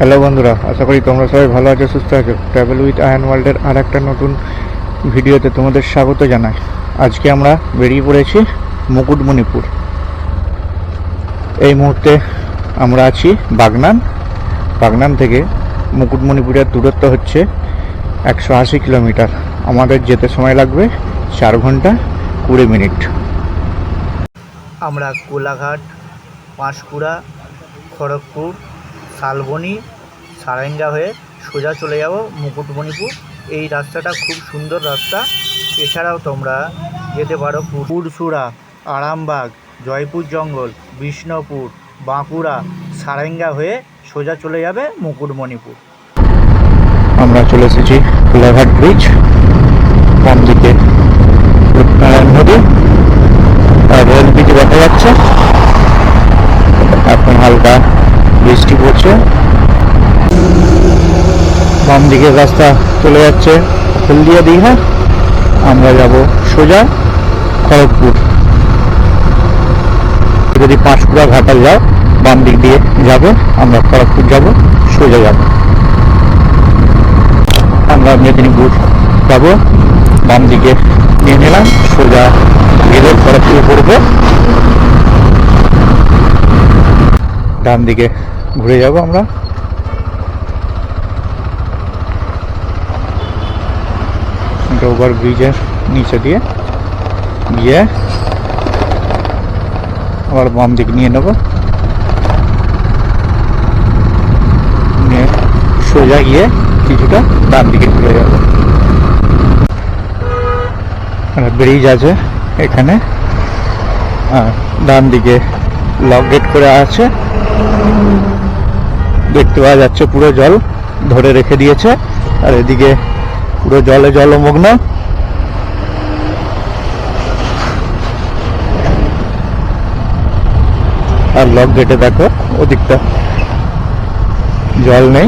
Hello বন্ধুরা, আশা করি তোমরা সবাই ভালো আছো, সুস্থ আছো। ট্রাভেল উইথ আয়ন ওয়ার্ল্ডের আর একটা নতুন ভিডিওতে তোমাদের স্বাগত জানাই। আজকে আমরা বেরিয়ে পড়েছি মুকুটমণিপুর। এই মুহূর্তে আমরা আছি বাগনান থেকে মুকুটমণিপুরের দূরত্ব হচ্ছে 180 কিলোমিটার। আমাদের যেতে সময় লাগবে 4 ঘন্টা 20 মিনিট। আমরা কোলাঘাট, পাঁশকুড়া, খড়গপুর, শালবনী, সারেঙ্গা হয়ে সোজা চলে যাব মুকুটমণিপুর। এই রাস্তাটা খুব সুন্দর রাস্তা। এছাড়াও তোমরা যেতে পারো পুরসুরা, আরামবাগ, জয়পুর জঙ্গল, বিষ্ণুপুর, বাঁকুড়া, সারেঙ্গা হয়ে সোজা চলে যাবে মুকুটমণিপুর। আমরা চলে এসেছি কোলাঘাট ব্রিজ। বাম দিকে রূপনারায়ণ নদী আর রেল ব্রিজ দেখা যাচ্ছে। এখন হালকা বৃষ্টি পড়ছে। বাম দিকের রাস্তা চলে যাচ্ছে হলদিয়া দীঘা। আমরা যাব সোজা খড়গপুর। যদি পাঁশকুড়া ঘাটাল যাও, বাম দিক দিয়ে যাব, আমরা খড়গপুর যাব, সোজা যাব। আমরা মেদিনীপুর যাব, বাম দিকে নিয়ে নিলাম, সোজা গেলে খড়গপুর পড়বে। ডান দিকে ঘুরে যাব আমরা। ওভার ব্রিজের নিচে দিয়ে গিয়ে আবার বাম দিক নিয়ে নেব, নিয়ে সোজা গিয়ে কিছুটা ডান দিকে ঘুরে যাব। ব্রিজ আছে এখানে, আর ডান দিকে লক গেট করে আছে। দেখতে পাওয়া যাচ্ছে পুরো জল ধরে রেখে দিয়েছে, আর এদিকে পুরো জলে জলমগ্ন। আর লক গেটে দেখো ওদিকটা জল নেই।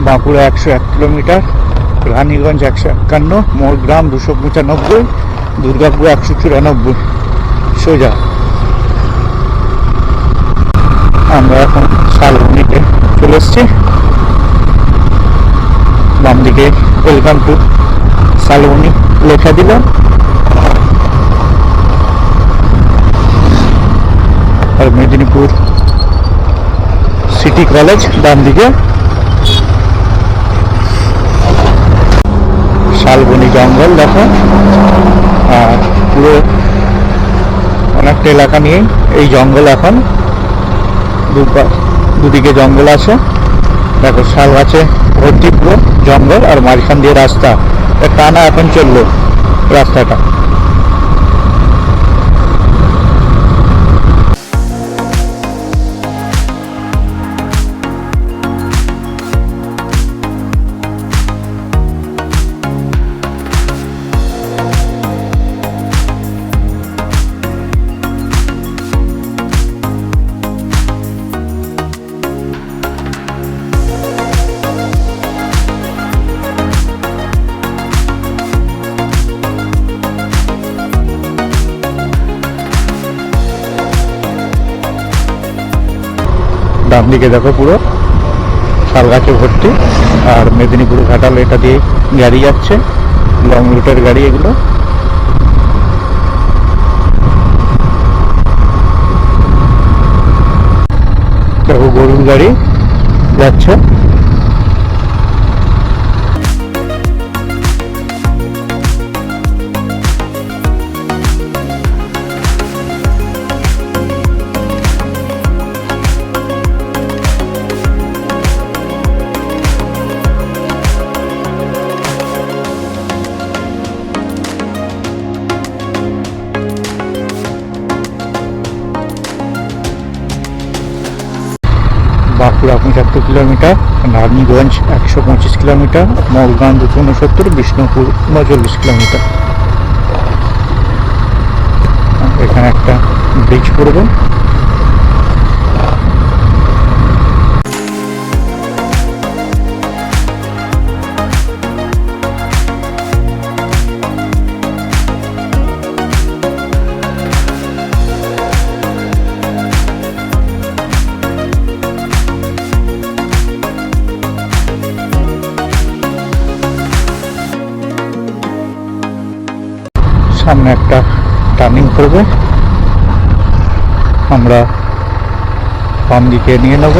বাঁকুড়া 101 কিলোমিটার, রানীগঞ্জ 151, মোরগ্রাম 295, দুর্গাপুর 194 সোজা। আমরা এখন শালবনীতে চলে এসছি। বাম দিকে ওয়েলকাম টু শালবনী লেখা দিল। আর মেদিনীপুর সিটি কলেজ ডান দিকে। শালবনী জঙ্গল দেখো, আর পুরো অনেকটা এলাকা নিয়ে এই জঙ্গল। এখন দুদিকে জঙ্গল আছে, দেখো শাল গাছে ভর্তি পুরো জঙ্গল, আর মাঝখান দিয়ে রাস্তা। টানা এখন চললো রাস্তাটা। ডান দিকে দেখো পুরো শাল গাছে ভর্তি, আর মেদিনীপুর ঘাটাল এটা দিয়ে গাড়ি যাচ্ছে, লং রুটের গাড়ি এগুলো। দেখো গরুর গাড়ি যাচ্ছে। Bankura 75 kilometre, Raniganj 125 kilometre, Morgram 269, Bishnupur 39 kilometre. এখানে একটা ব্রিজ পড়বে। এখানে একটা টার্নিং করবে, আমরা বাম দিকে নিয়ে নেব।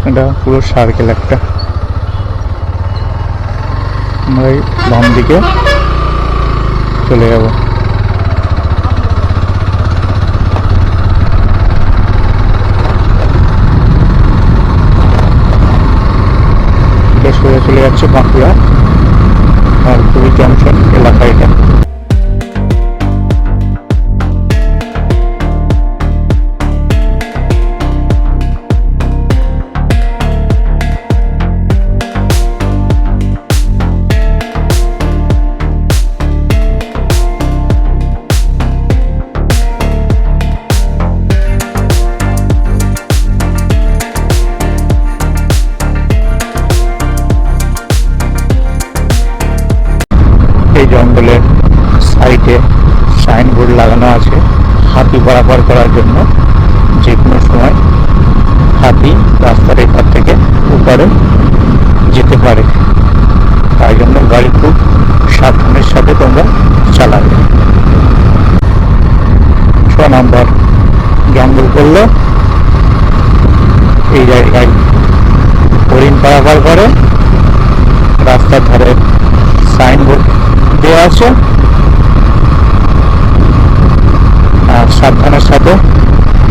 এটা পুরো সার্কেল একটা, আমরা এই বাম দিকে চলে যাব। এটা সোজা চলে যাচ্ছে বাঁকুড়া আর পুরী জংশন এলাকা এটা। এই জঙ্গলের সাইডে সাইনবোর্ড লাগানো আছে হাতি পারাপার করার জন্য, যে কোনো সময় হাতি রাস্তার এপার থেকে ওপারে যেতে পারে, তাই জন্য গাড়ি খুব সাবধানের সাথে তোমরা চালাবে। 6 নম্বর জঙ্গল করলো, এই জায়গায় হরিণ পারাপার করে, রাস্তার ধারে সাইনবোর্ড দেওয়া আছে, আর সাবধানের সাথে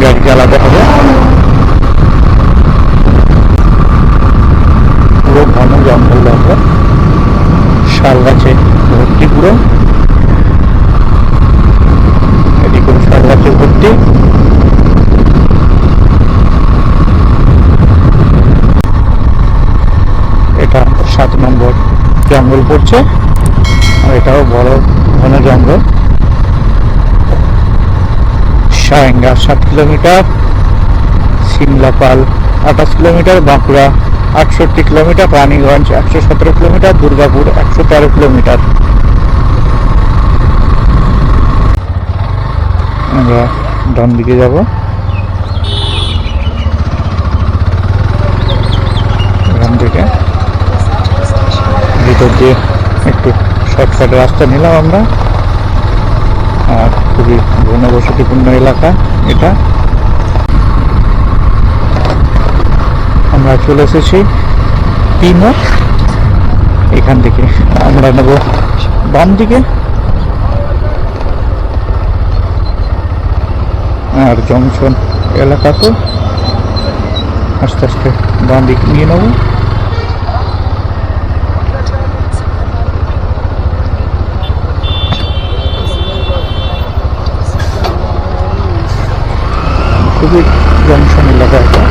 গাড়ি চালাতে হবে। পুরো ঘন জঙ্গল দেখো, শাল গাছে ভর্তি, পুরো এদিকে শাল গাছে ভর্তি। এটা 7 নম্বর জঙ্গল পড়ছে, আর এটাও বড় ঘন জঙ্গল। Sarenga 7 kilometre, Simlapal 28 kilometre, Bankura 68 kilometre, Raniganj 117 kilometre, Durgapur 113 kilometre. আমরা ডান দিকে যাব। এখান থেকে ভিতর দিয়ে একটু শর্টকাট রাস্তা নিলাম আমরা, আর খুবই ঘনবসতিপূর্ণ এলাকা এটা। আমরা চলে এসেছি পিমো, এখান থেকে আমরা নেব বাম দিকে, আর জংশন এলাকা তো আস্তে আস্তে বাম দিকে নিয়ে নেব। খুবই জংশন এলাকা এটা।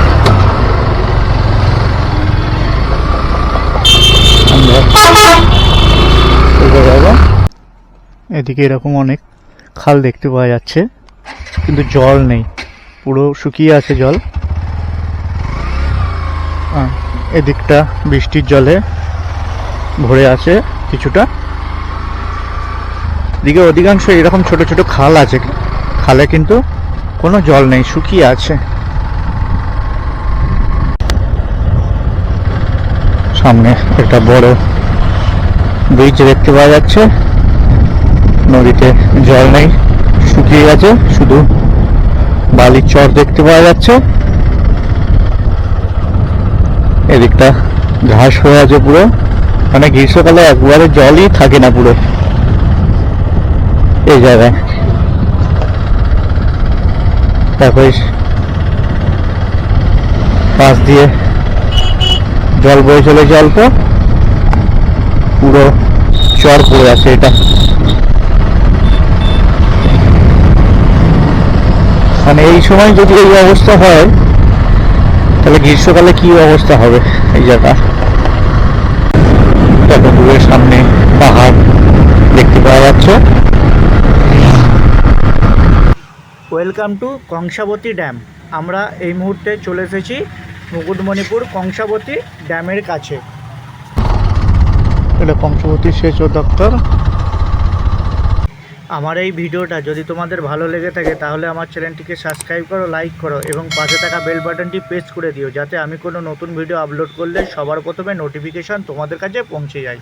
আমরা এদিকে এরকম অনেক খাল দেখতে পাওয়া যাচ্ছে, কিন্তু জল নেই, পুরো শুকিয়ে আছে জল। এদিকটা বৃষ্টির জলে ভরে আছে কিছুটা, এদিকে অধিকাংশ এরকম ছোট ছোট খাল আছে, খালে কিন্তু কোনো জল নেই, শুকিয়ে আছে। সামনে একটা বড় ব্রিজ দেখতে পাওয়া যাচ্ছে, নদীতে জল নেই, শুকিয়ে গেছে, শুধু বালির চর দেখতে পাওয়া যাচ্ছে। এদিকটা ঘাস হয়ে আছে পুরো, মানে গ্রীষ্মকালে একবারে জলই থাকে না পুরো এই জায়গায়। তারপরে পাশ দিয়ে জল বয়ে চলেছে অল্প, পুরো চর পড়ে আছে এটা। মানে এই সময় যদি এই অবস্থা হয়, তাহলে গ্রীষ্মকালে কি অবস্থা হবে এই জায়গা। দেখো দূরের সামনে পাহাড় দেখতে পাওয়া যাচ্ছে। Welcome to Kangsabati dam. আমরা এই মুহূর্তে চলে এসেছি মুকুটমণিপুর কংসাবতী ড্যামের কাছে। এটা কংসাবতী সেচ দপ্তর। আমার এই ভিডিওটা যদি তোমাদের ভালো লেগে থাকে তাহলে আমার চ্যানেলটিকে সাবস্ক্রাইব করো, লাইক করো এবং পাশে থাকা বেল বাটনটি প্রেস করে দিও, যাতে আমি কোনো নতুন ভিডিও আপলোড করলে সবার প্রথমে নোটিফিকেশান তোমাদের কাছে পৌঁছে যায়।